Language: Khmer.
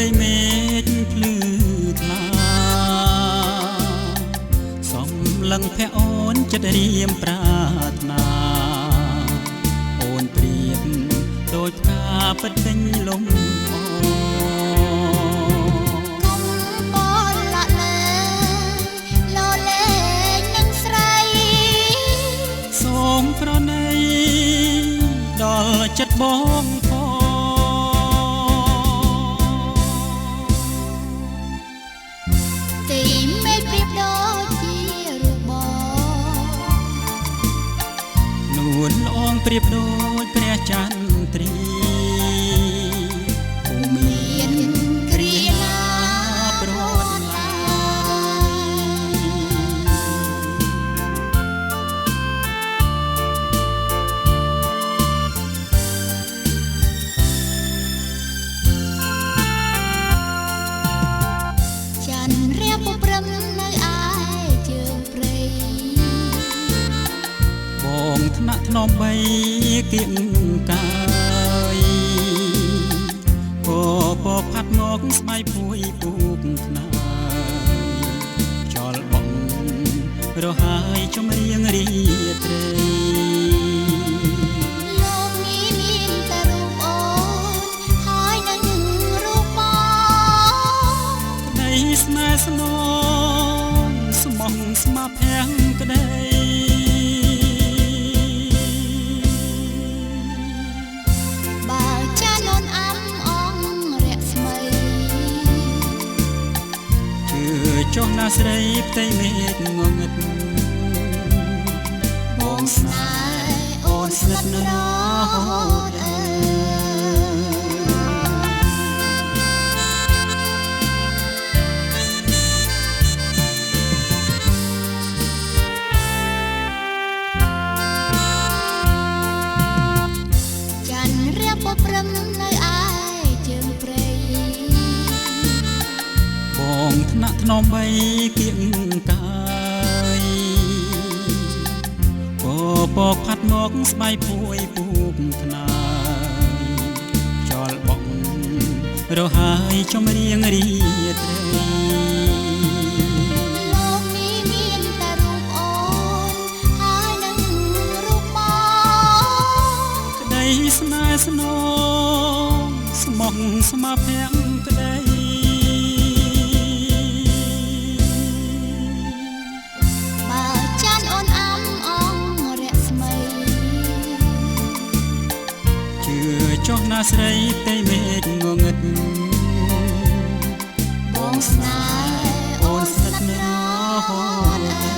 ផ្ទៃមេឃភ្លឺថ្លាសំឡឹងភ័ក្រអូនចិត្តរៀមប្រាថ្នាអូនព្រៀបដូចផ្កាពិតទិញលំអូប្រណីដល់ចិត្តបងផងទីមេឃប្រៀបដូចជារូបបងនួនល្អងប្រៀបដូចព្រះចន្ទ្រីភូមានគ្រាណាប្រត់ឡាបងថ្នាក់ថ្នមបីគៀងកាយក៏ពផាត់មកស្បែកពួយពូកខ្នើយចលបងរហើយចំរៀងរីត្រីលោកនេះមានតែរូបអូនហើយនឹងរូបបងក្តីស្នេហ៍ស្នងស្មោះស្មាភាំងក្តីចុះណាស្រីផ្ទៃមេឃងងឹតបងស្នេហ៍អូនស្និទ្ធរហូតច័ន្ទរៀបបព្រឹមនៅឯជើងព្រៃបងថ្នាក់ថ្នមបីគៀងកាយពផាត់មកស្បែកពួយពូកខ្នើយចលបងរហើយចំរៀងរីត្រីលោកនេះមានតែរូបអូនហើយនឹងរូបបងក្តីស្នេហ៍ស្នងស្មោះស្មាភាំងក្តីចុះណាស្រីផ្ទៃមេឃងងឹតបងស្នេហ៍អូនស្និទ្ធរហូត